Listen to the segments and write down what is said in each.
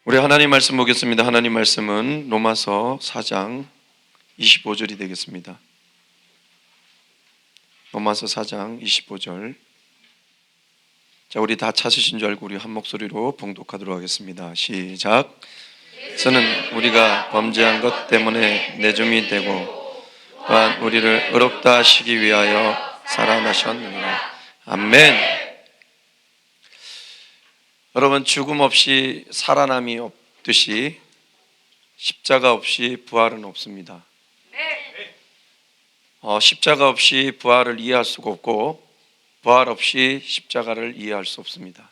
우리 하나님 말씀 보겠습니다. 하나님 말씀은 로마서 4장 25절이 되겠습니다. 로마서 4장 25절. 자, 우리 다 찾으신 줄 알고 우리 한 목소리로 봉독하도록 하겠습니다. 시작. 저는 우리가 범죄한 것 때문에 내줌이 되고 또한 우리를 의롭다 하시기 위하여 살아나셨느니라. 아멘. 여러분, 죽음 없이 살아남이 없듯이 십자가 없이 부활은 없습니다. 십자가 없이 부활을 이해할 수가 없고 부활 없이 십자가를 이해할 수 없습니다.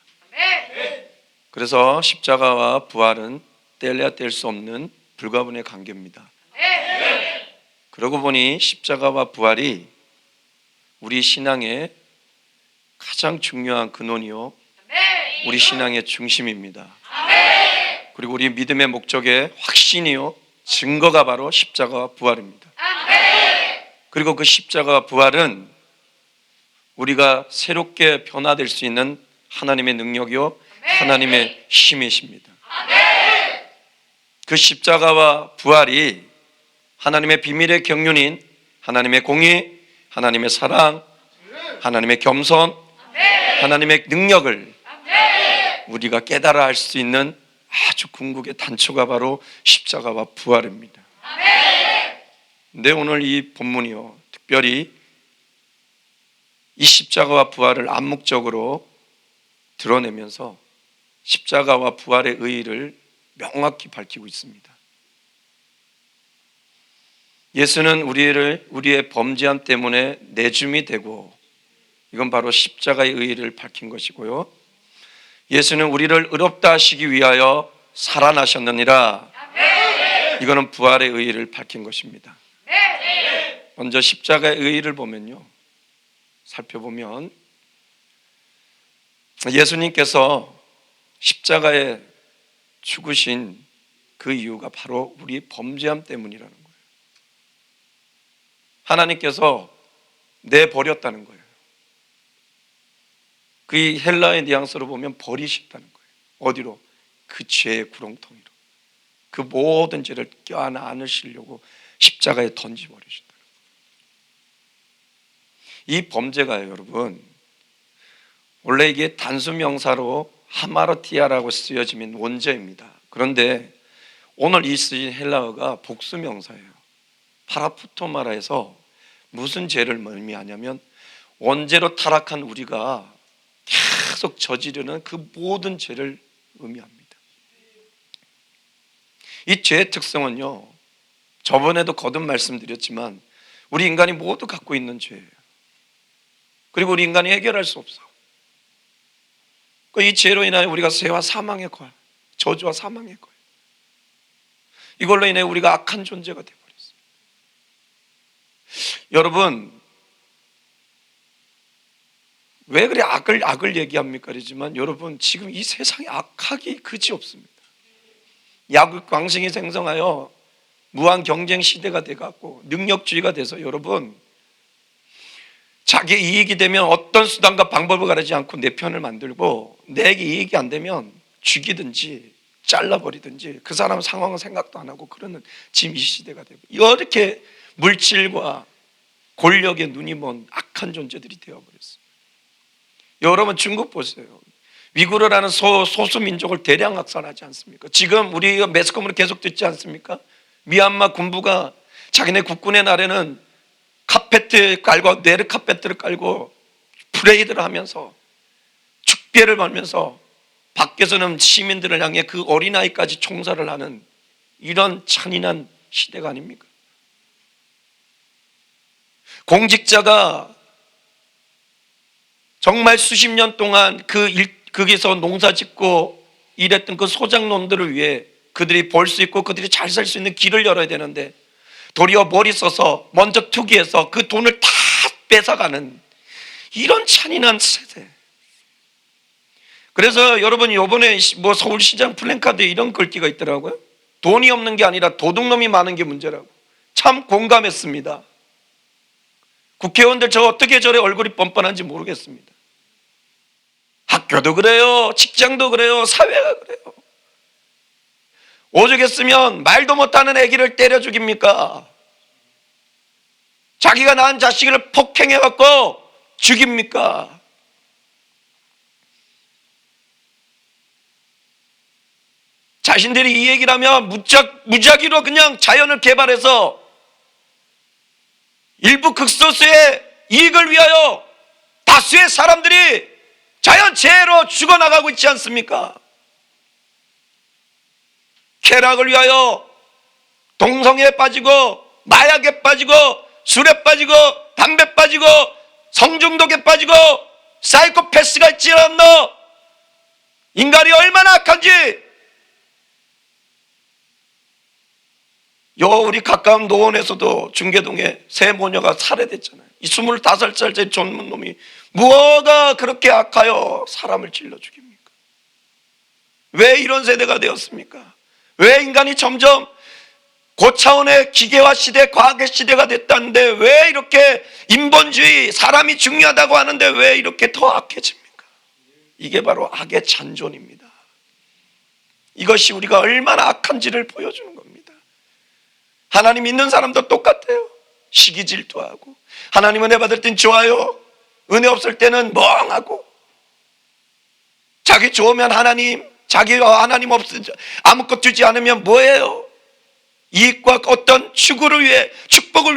그래서 십자가와 부활은 뗄래야 뗄 수 없는 불가분의 관계입니다. 그러고 보니 십자가와 부활이 우리 신앙의 가장 중요한 근원이요, 우리 신앙의 중심입니다. 그리고 우리 믿음의 목적의 확신이요, 증거가 바로 십자가와 부활입니다. 그리고 그 십자가와 부활은 우리가 새롭게 변화될 수 있는 하나님의 능력이요, 하나님의 힘이십니다. 그 십자가와 부활이 하나님의 비밀의 경륜인 하나님의 공의, 하나님의 사랑, 하나님의 겸손, 하나님의 능력을 우리가 깨달아 할 수 있는 아주 궁극의 단초가 바로 십자가와 부활입니다. 근데 오늘 이 본문이요, 특별히 이 십자가와 부활을 암묵적으로 드러내면서 십자가와 부활의 의의를 명확히 밝히고 있습니다. 예수는 우리의 범죄함 때문에 내줌이 되고, 이건 바로 십자가의 의의를 밝힌 것이고요, 예수는 우리를 의롭다 하시기 위하여 살아나셨느니라. 이거는 부활의 의의를 밝힌 것입니다. 먼저 십자가의 의의를 보면요, 살펴보면 예수님께서 십자가에 죽으신 그 이유가 바로 우리 범죄함 때문이라는 거예요. 하나님께서 내버렸다는 거예요. 그 헬라의 뉘앙스로 보면 버리셨다는 거예요. 어디로? 그 죄의 구렁텅이로. 그 모든 죄를 껴안아 안으시려고 십자가에 던져버리셨다는 거예요. 이 범죄가요, 여러분, 원래 이게 단수 명사로 하마르티아라고 쓰여지는 원죄입니다. 그런데 오늘 이 쓰인 헬라어가 복수 명사예요. 파라푸토마라에서 무슨 죄를 의미하냐면 원죄로 타락한 우리가 계속 저지르는 그 모든 죄를 의미합니다. 이 죄의 특성은요, 저번에도 거듭 말씀드렸지만 우리 인간이 모두 갖고 있는 죄예요. 그리고 우리 인간이 해결할 수 없어. 이 죄로 인하여 우리가 죄와 사망의 거야, 저주와 사망의 거야. 이걸로 인해 우리가 악한 존재가 되어버렸어요. 여러분, 왜 그래 악을 얘기합니까? 그러지만 여러분, 지금 이 세상에 악하기 그지 없습니다. 야국광생이 생성하여 무한 경쟁 시대가 돼갖고 능력주의가 돼서 여러분, 자기 이익이 되면 어떤 수단과 방법을 가리지 않고 내 편을 만들고, 내 이익이 안 되면 죽이든지 잘라버리든지 그 사람 상황은 생각도 안 하고 그러는 지금 이 시대가 되고, 이렇게 물질과 권력에 눈이 먼 악한 존재들이 되어버렸어요. 여러분, 중국 보세요. 위구르라는 소수민족을 대량 학살하지 않습니까? 지금 우리 매스컴으로 계속 듣지 않습니까? 미얀마 군부가 자기네 국군의 날에는 카페트 깔고, 네르 카페트를 깔고 프레이드를 하면서 축배를 벌면서 밖에서는 시민들을 향해 그 어린아이까지 총살을 하는 이런 잔인한 시대가 아닙니까? 공직자가 정말 수십 년 동안 거기서 농사 짓고 일했던 그 소장농들을 위해 그들이 벌 수 있고 그들이 잘 살 수 있는 길을 열어야 되는데 도리어 머리 써서 먼저 투기해서 그 돈을 다 뺏어가는 이런 잔인한 세대. 그래서 여러분, 이번에 서울시장 플랜카드에 이런 글귀가 있더라고요. 돈이 없는 게 아니라 도둑놈이 많은 게 문제라고. 참 공감했습니다. 국회의원들 저 어떻게 저래 얼굴이 뻔뻔한지 모르겠습니다. 학교도 그래요, 직장도 그래요, 사회가 그래요. 오죽했으면 말도 못하는 아기를 때려 죽입니까? 자기가 낳은 자식을 폭행해갖고 죽입니까? 자신들이 이 얘기를 하면 무작위로 그냥 자연을 개발해서 일부 극소수의 이익을 위하여 다수의 사람들이 자연재해로 죽어나가고 있지 않습니까? 쾌락을 위하여 동성애에 빠지고 마약에 빠지고 술에 빠지고 담배 빠지고 성중독에 빠지고 사이코패스가 있지 않나? 인간이 얼마나 악한지 우리 가까운 노원에서도 중계동에 새 모녀가 살해됐잖아요. 이 25살짜리 젊은 놈이 무엇가 그렇게 악하여 사람을 찔러 죽입니까? 왜 이런 세대가 되었습니까? 왜 인간이 점점 고차원의 기계화 시대, 과학의 시대가 됐다는데 왜 이렇게 인본주의, 사람이 중요하다고 하는데 왜 이렇게 더 악해집니까? 이게 바로 악의 잔존입니다. 이것이 우리가 얼마나 악한지를 보여주는 겁니다. 하나님 믿는 사람도 똑같아요. 시기 질투하고, 하나님 은혜 받을 땐 좋아요, 은혜 없을 때는 멍하고, 자기 좋으면 하나님, 자기가 하나님 아무것도 주지 않으면 뭐예요? 이익과 어떤 축복을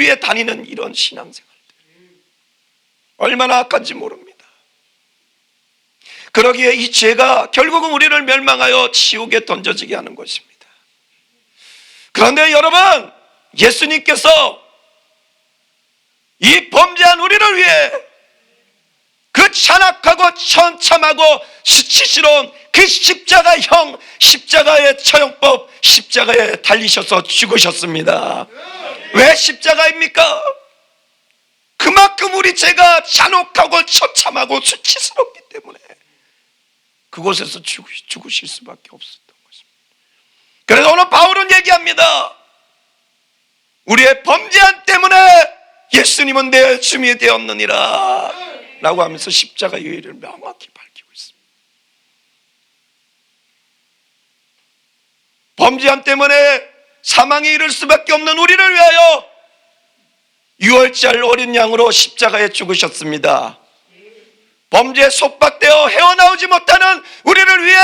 위해 다니는 이런 신앙생활들 얼마나 악한지 모릅니다. 그러기에 이 죄가 결국은 우리를 멸망하여 지옥에 던져지게 하는 것입니다. 그런데 여러분, 예수님께서 이 범죄한 우리를 위해 그 잔악하고 천참하고 수치스러운 그 십자가의 처형법, 십자가에 달리셔서 죽으셨습니다. 왜 십자가입니까? 그만큼 우리 죄가 잔혹하고 처참하고 수치스럽기 때문에 그곳에서 죽으실 수밖에 없었던 것입니다. 그래서 오늘 바울은 얘기합니다. 우리의 범죄한 때문에 예수님은 내 주님이 되었느니라 라고 하면서 십자가의 의의를 명확히 밝히고 있습니다. 범죄함 때문에 사망에 이를 수밖에 없는 우리를 위하여 6월절 어린 양으로 십자가에 죽으셨습니다. 범죄에 속박되어 헤어나오지 못하는 우리를 위해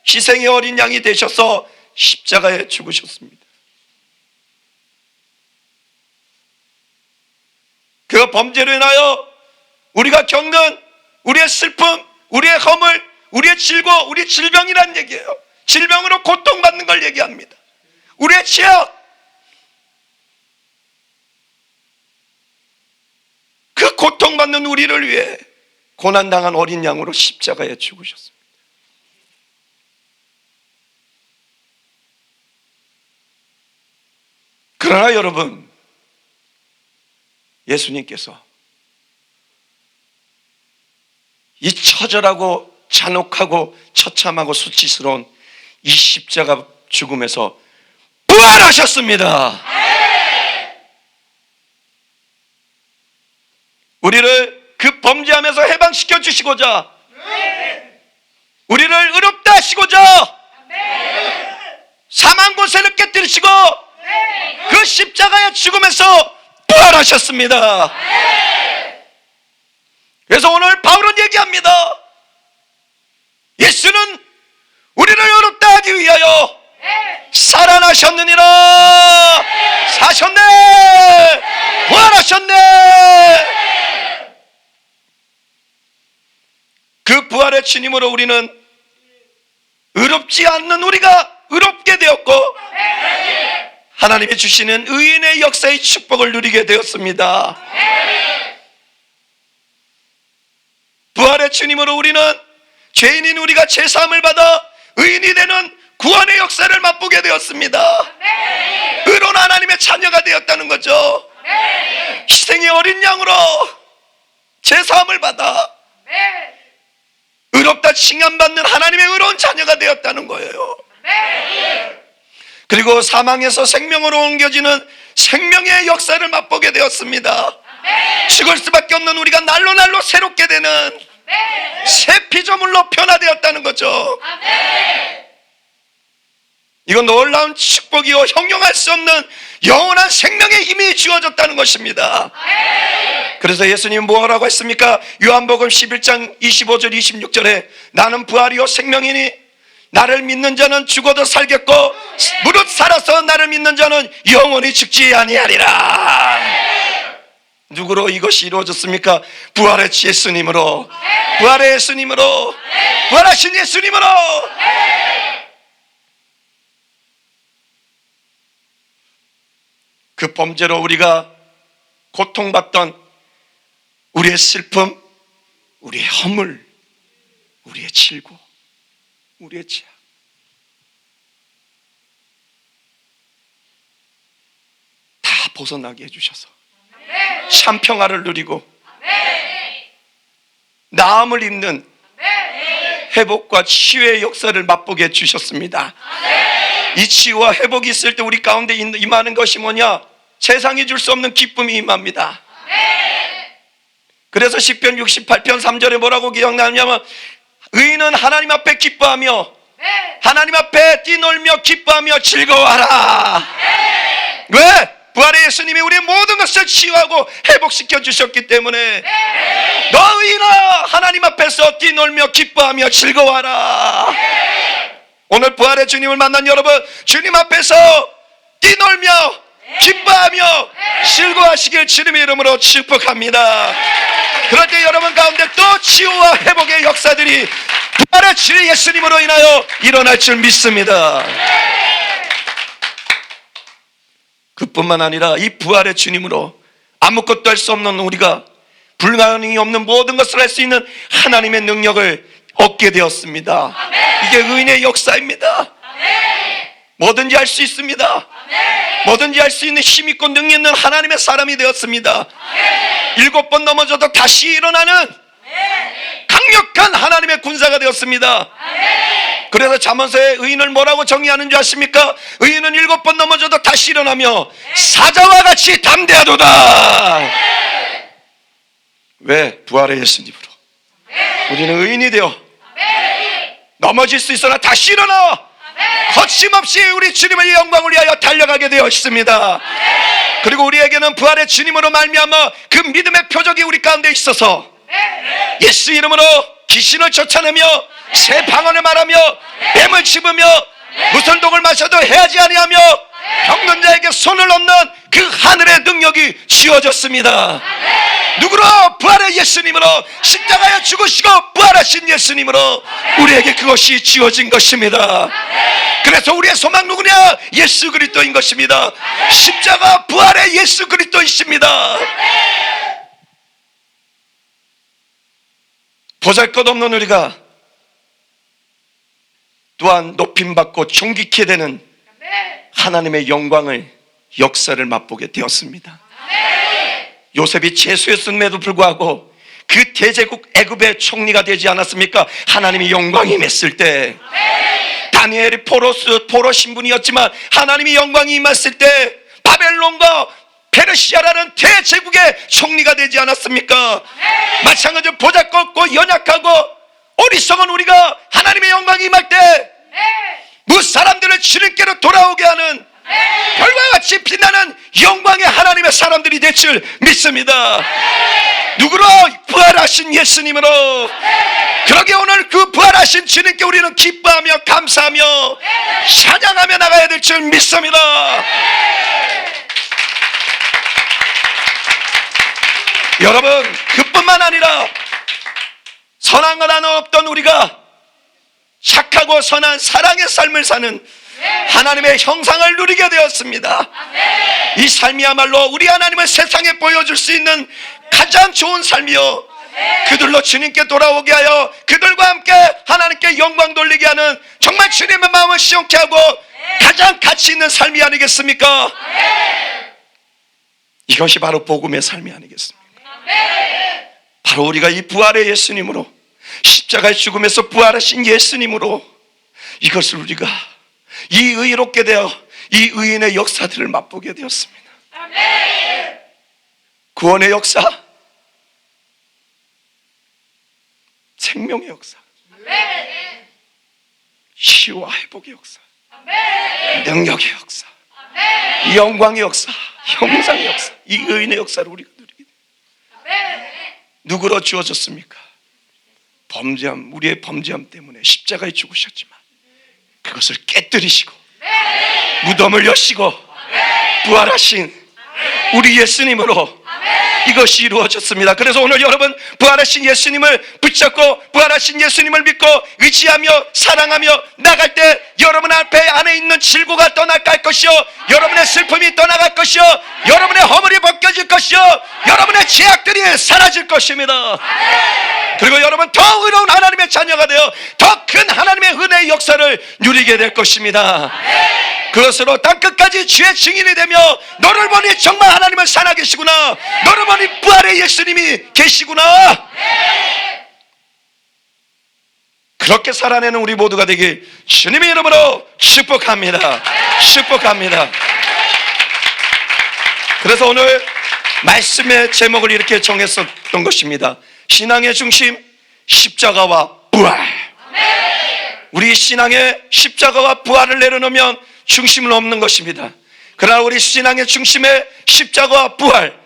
희생의 어린 양이 되셔서 십자가에 죽으셨습니다. 그 범죄로 인하여 우리가 겪는 우리의 슬픔, 우리의 허물, 우리의 질고, 우리의 질병이란 얘기예요. 질병으로 고통받는 걸 얘기합니다. 우리의 죄악, 그 고통받는 우리를 위해 고난당한 어린 양으로 십자가에 죽으셨습니다. 그러나 여러분, 예수님께서 이 처절하고 잔혹하고 처참하고 수치스러운 이 십자가 죽음에서 부활하셨습니다. 우리를 그 범죄함에서 해방시켜 주시고자, 우리를 의롭다 하시고자, 사망 고세를 깨뜨리시고 그 십자가의 죽음에서 부활하셨습니다. 그래서 오늘 바울은 얘기합니다. 예수는 우리를 의롭다 하기 위하여 살아나셨느니라. 사셨네, 부활하셨네. 그 부활의 주님으로 우리는 의롭지 않는 우리가 의롭게 되었고, 하나님이 주시는 의인의 역사의 축복을 누리게 되었습니다. 부활의 주님으로 우리는 죄인인 우리가 죄사함을 받아 의인이 되는 구원의 역사를 맛보게 되었습니다. 의로운 하나님의 자녀가 되었다는 거죠. 희생의 어린 양으로 죄사함을 받아 의롭다 칭함받는 하나님의 의로운 자녀가 되었다는 거예요. 그리고 사망에서 생명으로 옮겨지는 생명의 역사를 맛보게 되었습니다. 죽을 수밖에 없는 우리가 날로 날로 새롭게 되는 새 피조물로 변화되었다는 거죠. 이건 놀라운 축복이요 형용할 수 없는 영원한 생명의 힘이 주어졌다는 것입니다. 그래서 예수님 뭐라고 했습니까? 요한복음 11장 25절 26절에 나는 부활이요 생명이니 나를 믿는 자는 죽어도 살겠고 무릇 살아서 나를 믿는 자는 영원히 죽지 아니하리라. 누구로 이것이 이루어졌습니까? 부활의 예수님으로, 부활의 예수님으로, 부활하신 예수님으로. 그 범죄로 우리가 고통받던 우리의 슬픔, 우리의 허물, 우리의 질고, 우리의 죄악, 다 벗어나게 해주셔서 참 평화를 누리고 나음을 입는 회복과 치유의 역사를 맛보게 해주셨습니다. 이 치유와 회복이 있을 때 우리 가운데 임하는 것이 뭐냐? 세상이 줄 수 없는 기쁨이 임합니다. 그래서 시편 68편 3절에 뭐라고 기억나냐면 의인은 하나님 앞에 기뻐하며 하나님 앞에 뛰놀며 기뻐하며 즐거워하라. 왜? 부활의 예수님이 우리의 모든 것을 치유하고 회복시켜 주셨기 때문에 너 의인아 하나님 앞에서 뛰놀며 기뻐하며 즐거워하라. 오늘 부활의 주님을 만난 여러분, 주님 앞에서 뛰놀며 기뻐하며 즐거워하시길 주님의 이름으로 축복합니다. 그럴 때 여러분 가운데 또 치유와 회복의 역사들이 부활의 주 예수님으로 인하여 일어날 줄 믿습니다. 그뿐만 아니라 이 부활의 주님으로 아무것도 할 수 없는 우리가 불가능이 없는 모든 것을 할 수 있는 하나님의 능력을 얻게 되었습니다. 이게 의인의 역사입니다. 뭐든지 할 수 있습니다. 뭐든지 할 수 있는 힘 있고 능력 있는 하나님의 사람이 되었습니다. 7번 넘어져도 다시 일어나는 강력한 하나님의 군사가 되었습니다. 그래서 잠언서의 의인을 뭐라고 정의하는 줄 아십니까? 의인은 7번 넘어져도 다시 일어나며 사자와 같이 담대하도다. 왜? 부활의 예수님으로 우리는 의인이 되어 넘어질 수 있으나 다시 일어나 거침없이 우리 주님의 영광을 위하여 달려가게 되어 있습니다. 그리고 우리에게는 부활의 주님으로 말미암아 그 믿음의 표적이 우리 가운데 있어서 예수 이름으로 귀신을 쫓아내며 새 방언을 말하며 뱀을 씹으며 무슨 독을 마셔도 해하지 아니하며 병든 자에게 손을 얹는 그 하늘의 능력이 지어졌습니다. 누구로? 부활의 예수님으로, 십자가에 죽으시고 부활하신 예수님으로 우리에게 그것이 지어진 것입니다. 그래서 우리의 소망 누구냐? 예수 그리스도인 것입니다. 십자가 부활의 예수 그리스도이십니다. 보잘것없는 우리가 또한 높임받고 존귀케 되는 하나님의 영광을 역사를 맛보게 되었습니다. 요셉이 죄수였음에도 불구하고 그 대제국 애굽의 총리가 되지 않았습니까? 하나님이 영광이 임했을 때 다니엘이 포로 신분이었지만 하나님이 영광이 임했을 때 바벨론과 페르시아라는 대제국의 총리가 되지 않았습니까? 마찬가지로 보잘것없고 연약하고 어리석은 우리가 하나님의 영광이 임할 때 무사람들을 주님께로 돌아오게 하는 별과 같이 빛나는 영광의 하나님의 사람들이 될 줄 믿습니다. 누구로? 부활하신 예수님으로. 그러게 오늘 그 부활하신 주님께 우리는 기뻐하며 감사하며 찬양하며 나가야 될 줄 믿습니다. 여러분, 그뿐만 아니라 선한 것 하나 없던 우리가 착하고 선한 사랑의 삶을 사는 하나님의 형상을 누리게 되었습니다. 이 삶이야말로 우리 하나님을 세상에 보여줄 수 있는 가장 좋은 삶이요, 그들로 주님께 돌아오게 하여 그들과 함께 하나님께 영광 돌리게 하는 정말 주님의 마음을 시원케 하고 가장 가치 있는 삶이 아니겠습니까? 이것이 바로 복음의 삶이 아니겠습니까? 바로 우리가 이 부활의 예수님으로, 십자가의 죽음에서 부활하신 예수님으로 이것을 우리가 이 의롭게 되어 이 의인의 역사들을 맛보게 되었습니다. 구원의 역사, 생명의 역사, 치유와 회복의 역사, 능력의 역사, 영광의 역사, 형상의 역사, 이 의인의 역사를 우리가 누리게 됩니다. 누구로 주어졌습니까? 범죄함, 우리의 범죄함 때문에 십자가에 죽으셨지만 그것을 깨뜨리시고 무덤을 여시고 부활하신 우리 예수님으로 이것이 이루어졌습니다. 그래서 오늘 여러분 부활하신 예수님을 붙잡고 부활하신 예수님을 믿고 의지하며 사랑하며 나갈 때 여러분 앞에 안에 있는 질고가 떠나갈 것이요, 여러분의 슬픔이 떠나갈 것이요, 여러분의 허물이 벗겨질 것이요, 여러분의 죄악들이 사라질 것입니다. 그리고 여러분 더 의로운 하나님의 자녀가 되어 더 큰 하나님의 은혜의 역사를 누리게 될 것입니다. 그것으로 땅끝까지 주의 증인이 되며 너를 보니 정말 하나님은 살아계시구나, 너를 보니 부활의 예수님이 계시구나, 그렇게 살아내는 우리 모두가 되길 주님의 이름으로 축복합니다. 축복합니다. 그래서 오늘 말씀의 제목을 이렇게 정했었던 것입니다. 신앙의 중심, 십자가와 부활. 우리 신앙의 십자가와 부활을 내려놓으면 중심은 없는 것입니다. 그러나 우리 신앙의 중심에 십자가와 부활,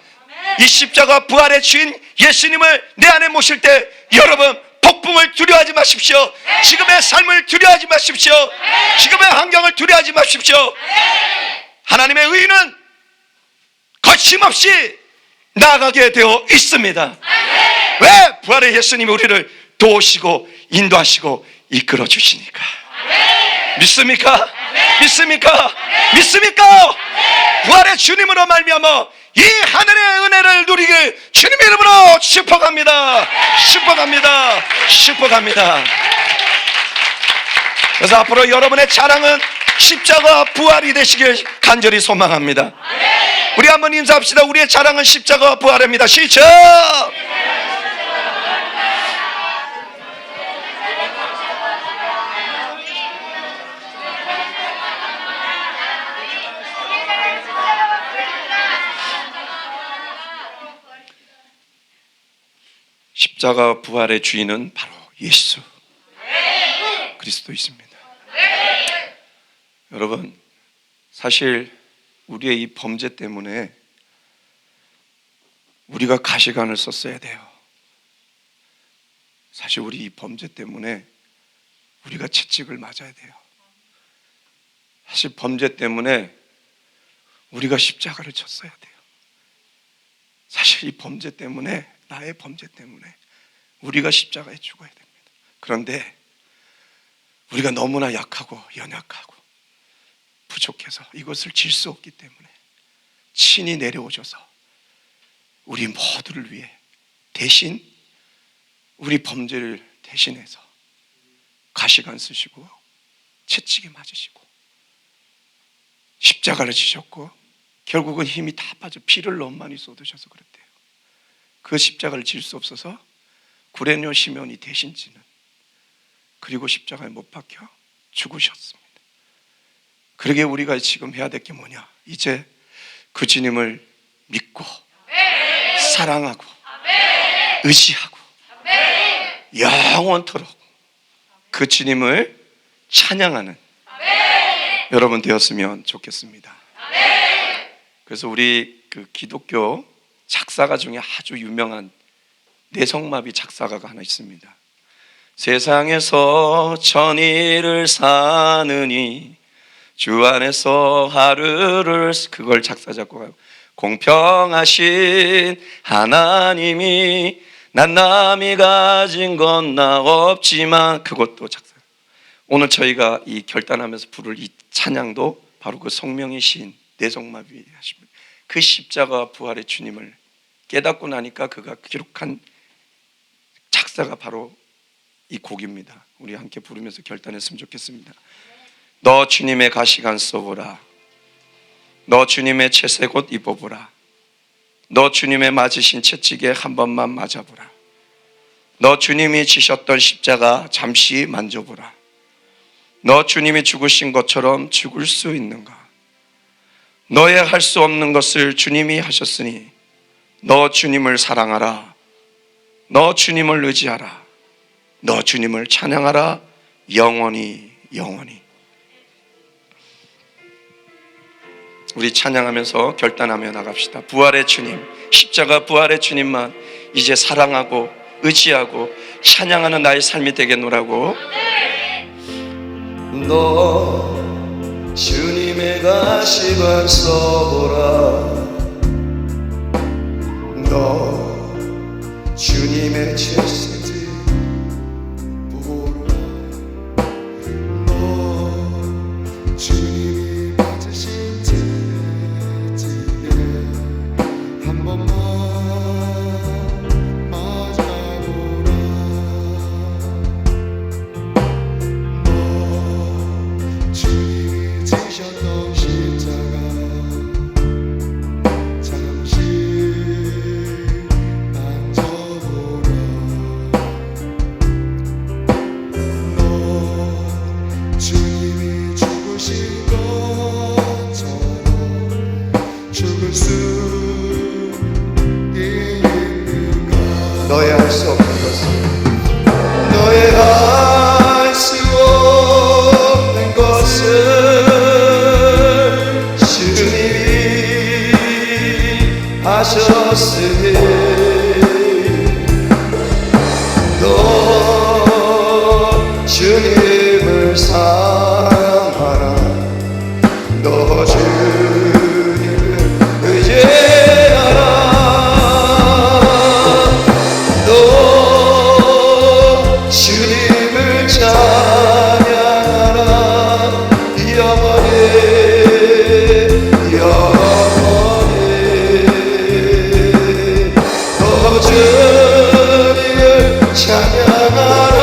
이 십자가와 부활의 주인 예수님을 내 안에 모실 때 여러분 폭풍을 두려워하지 마십시오. 지금의 삶을 두려워하지 마십시오. 지금의 환경을 두려워하지 마십시오. 하나님의 의는 거침없이 나아가게 되어 있습니다. 왜? 부활의 예수님이 우리를 도우시고 인도하시고 이끌어 주시니까. 믿습니까? 믿습니까? 믿습니까? 부활의 주님으로 말미암아 이 하늘의 은혜를 누리길 주님의 이름으로 축복합니다. 축복합니다. 축복합니다. 그래서 앞으로 여러분의 자랑은 십자가 부활이 되시길 간절히 소망합니다. 우리 한번 인사합시다. 우리의 자랑은 십자가와 부활입니다. 시작! 십자가 부활의 주인은 바로 예수 그리스도이십니다. 여러분, 사실 우리의 이 범죄 때문에 우리가 가시관을 썼어야 돼요. 사실 우리 이 범죄 때문에 우리가 채찍을 맞아야 돼요. 사실 범죄 때문에 우리가 십자가를 쳤어야 돼요. 사실 이 범죄 때문에, 나의 범죄 때문에 우리가 십자가에 죽어야 됩니다. 그런데 우리가 너무나 약하고 연약하고 부족해서 이것을 질 수 없기 때문에 친히 내려오셔서 우리 모두를 위해 대신 우리 범죄를 대신해서 가시관 쓰시고 채찍에 맞으시고 십자가를 지셨고 결국은 힘이 다 빠져 피를 너무 많이 쏟으셔서 그랬대요. 그 십자가를 질 수 없어서 구레뇨 시몬이 대신 지는, 그리고 십자가에 못 박혀 죽으셨습니다. 그러게 우리가 지금 해야 될 게 뭐냐? 이제 그 주님을 믿고 사랑하고 의지하고 영원토록 그 주님을 찬양하는 여러분 되었으면 좋겠습니다. 그래서 우리 그 기독교 작사가 중에 아주 유명한 내성마비 작사가가 하나 있습니다. 세상에서 천일을 사느니 주 안에서 하루를, 그걸 작사 작곡하고 공평하신 하나님이 난 남이 가진 건 나 없지만, 그것도 작사. 오늘 저희가 이 결단하면서 부를 이 찬양도 바로 그 성명이신 내성마비 하신 그 십자가 부활의 주님을 깨닫고 나니까 그가 기록한 작사가 바로 이 곡입니다. 우리 함께 부르면서 결단했으면 좋겠습니다. 너 주님의 가시관 써보라. 너 주님의 채색 옷 입어보라. 너 주님의 맞으신 채찍에 한 번만 맞아보라. 너 주님이 지셨던 십자가 잠시 만져보라. 너 주님이 죽으신 것처럼 죽을 수 있는가? 너의 할 수 없는 것을 주님이 하셨으니 너 주님을 사랑하라. 너 주님을 의지하라. 너 주님을 찬양하라. 영원히 영원히. 우리 찬양하면서 결단하며 나갑시다. 부활의 주님, 십자가 부활의 주님만 이제 사랑하고 의지하고 찬양하는 나의 삶이 되겠노라고. 너 주님의 가시관 써보라. 너 주님의 채찍 보라. 너 주님이 맞으신 채찍에 한 번만 맞아보라. 너 주님이 지셨던 십자가 잠시 만져보라. 너 주님이 죽으신 것처럼 죽을 수 있는가. 너의 할 수 없는 것은 너의 할 수 없는 것을 주님이 하셨으니 너 주님을 사랑하라. 너 주님을 의지하라. 너 주님을 찬양하라. 영원히 영원히 너 주님을 찬양하라.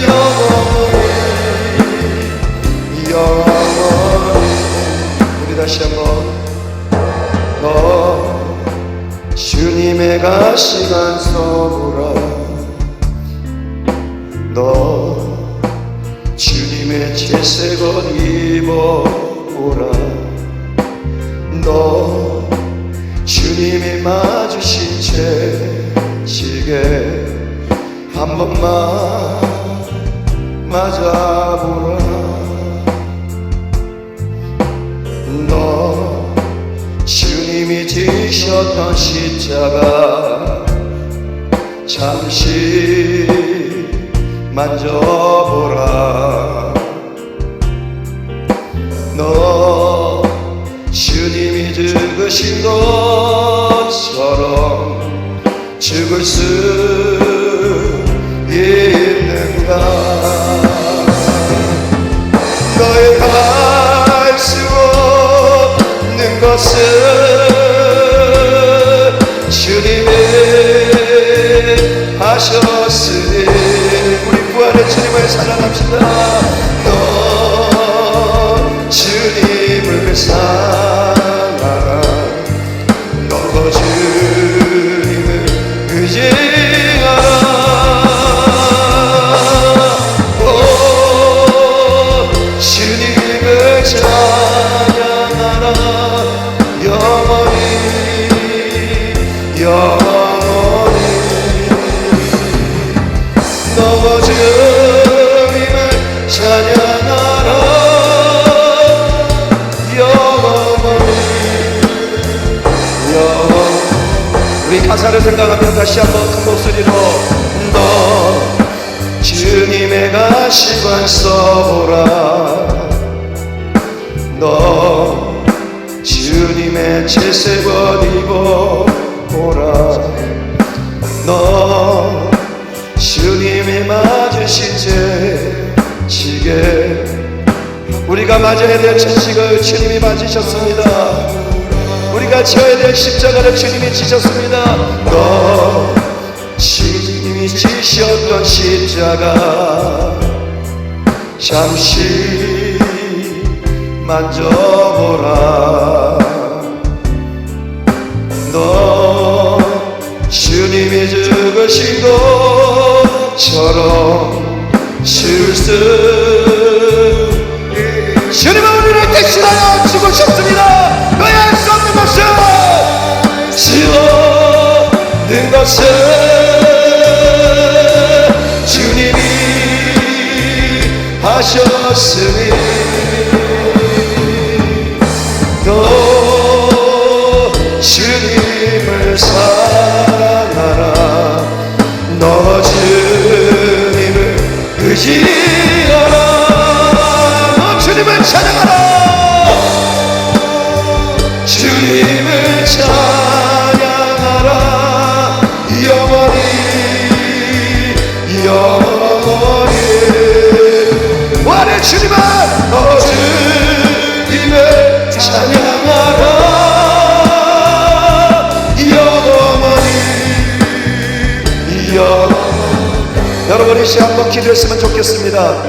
영원히 영원히. 우리 다시 한번. 너 주님의 가시관 써보라. 너 주님의 채색옷 입어보라. 너 주님이 맞으신 채찍에 한 번만 맞아보라. 너 주님이 지셨던 십자가 잠시 만져보라. 너 주님이 죽으신 것처럼 죽을 수 있는가. 너의 할 수 없는 것은 주님이 하셨으니 우리 부활의 주님을 사랑합시다. 너 주님을 사랑하라. 너 주님을 의지하라. 오 주님을 찬양하라. 영원히 영원히 너 주님을 찬양하라. 영원히 영원히. 우리 가사를 생각하며 다시 한번 큰 목소리로 너 주님의 가시관 써보라. 너 주님의 채색옷 입어보라. 너 주님이 맞으신 채찍에 우리가 맞아야 될 채찍을 주님이 맞으셨습니다. 우리가 지어야 될 십자가를 주님이 지셨습니다. 너 주님이 지셨던 십자가 잠시 만져보라. 너 주님이 죽으신 것처럼 죽을 수 주님은 우리를 대신하여 죽으셨습니다. 너의 할 수 없는 것은 지워는 것은 주님이 하셨으니 의지하라. 너 주님을 찬양하라. 주님을 찬양하라. 영원히 영원히 원해 주님을 주님을 찬양하라. 영원히 영원히. 여러분 이 시간 한번 기도했으면 좋겠습니다.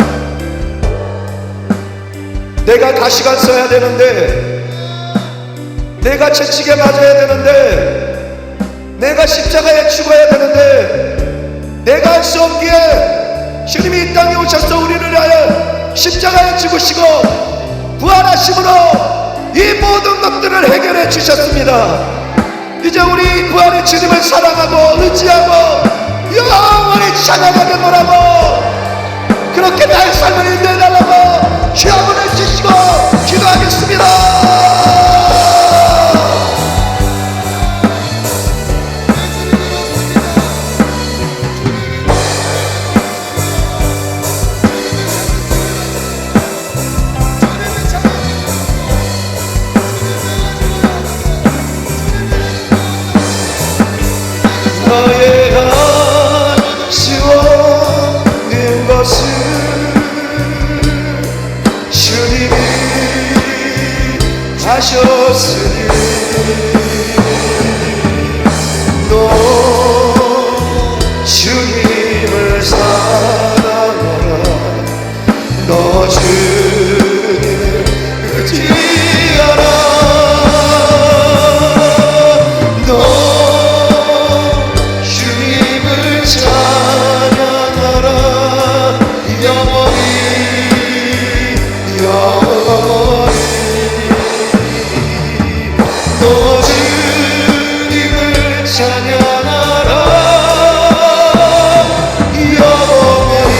내가 가시관 써야 되는데, 내가 채찍에 맞아야 되는데, 내가 십자가에 죽어야 되는데, 내가 할 수 없기에 주님이 이 땅에 오셔서 우리를 위하여 십자가에 죽으시고 부활하심으로 이 모든 것들을 해결해 주셨습니다. 이제 우리 부활의 주님을 사랑하고 의지하고 영원히 찬양하겠노라고, 그렇게 나의 삶을 인도해달라고 주 한번 해주시고 기도하겠습니다. 너의 아쉬워는 것은 주님이 하셨으니, 너 주님을 사랑하라. 너 주님을 의지하라. 너 찬양하라. 영원히 영원히. 너 주님을 찬양하라. 영원히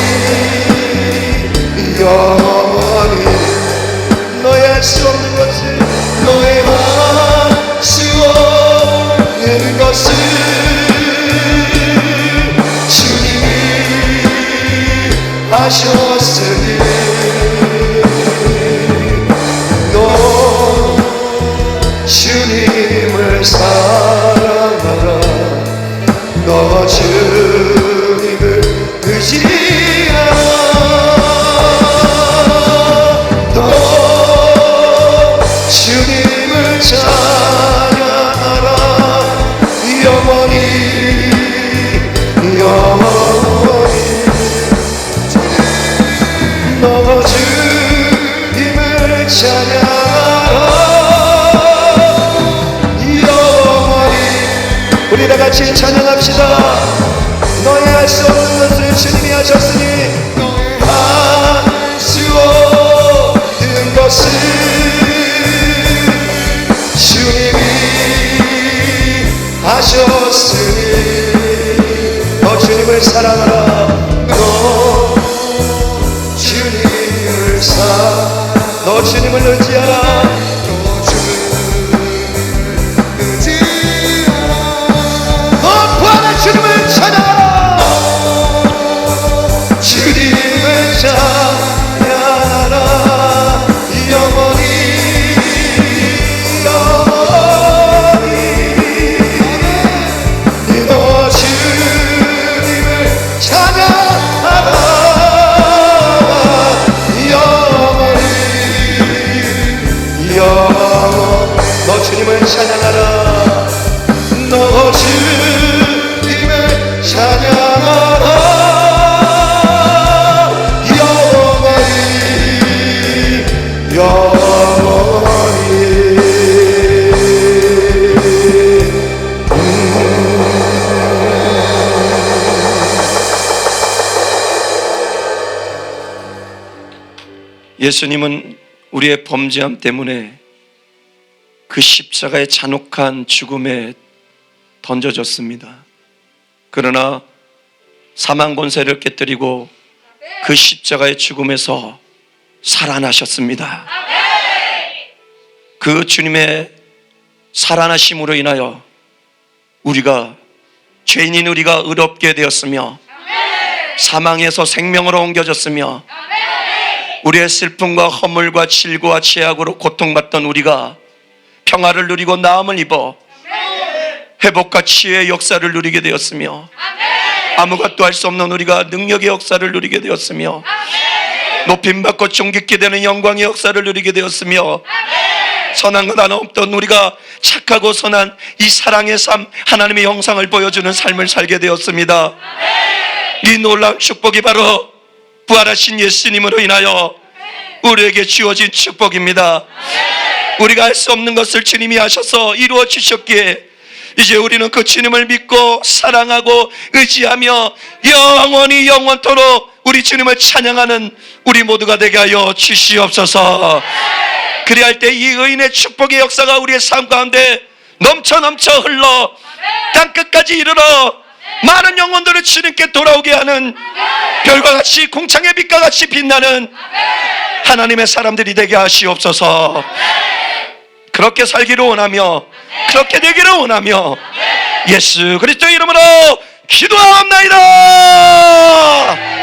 영원히. 너의 할 수 없는 것을, 너의 할 수 없는 것을 하셨으니, 너 주님을 사랑하라. 너 주님을 의지하라. 너 주님을 찬양하라. 영원히 영원히. 너 주님을 찬양하라. 영원히. 우리 다 같이 찬양합시다. 너의 할 수 없는 것을 주님이 하셨으니, 너의 할 수 없는 것을 주님이 하셨으니, 너 주님을 사랑하라. 너 주님을 의지하라. 너 부활의 주님을 찬양하라. 주님을 찬양하라. 영원히 영원히. 너 주님을 찬양하라. 너 주님을 찬양하라. 너 주님을 찬양하라. 영원히 영원히. 예수님은 우리의 범죄함 때문에 그 십자가의 잔혹한 죽음에 던져졌습니다. 그러나 사망 권세를 깨뜨리고 그 십자가의 죽음에서 살아나셨습니다. 그 주님의 살아나심으로 인하여 우리가, 죄인인 우리가 의롭게 되었으며 사망에서 생명으로 옮겨졌으며 우리의 슬픔과 허물과 질고와 죄악으로 고통받던 우리가 평화를 누리고 나음을 입어 회복과 치유의 역사를 누리게 되었으며 아무것도 할 수 없는 우리가 능력의 역사를 누리게 되었으며 높임받고 존귀케 되는 영광의 역사를 누리게 되었으며 선한 것 하나 없던 우리가 착하고 선한 이 사랑의 삶, 하나님의 형상을 보여주는 삶을 살게 되었습니다. 이 놀라운 축복이 바로 부활하신 예수님으로 인하여 우리에게 주어진 축복입니다. 우리가 할 수 없는 것을 주님이 하셔서 이루어 주셨기에 이제 우리는 그 주님을 믿고 사랑하고 의지하며 영원히 영원토록 우리 주님을 찬양하는 우리 모두가 되게 하여 주시옵소서. 그리할 때 이 의인의 축복의 역사가 우리의 삶 가운데 넘쳐 흘러 땅끝까지 이르러 많은 영혼들을 주님께 돌아오게 하는 별과 같이 공창의 빛과 같이 빛나는 하나님의 사람들이 되게 하시옵소서. 그렇게 살기를 원하며 그렇게 되기를 원하며 예수 그리스도의 이름으로 기도하옵나이다.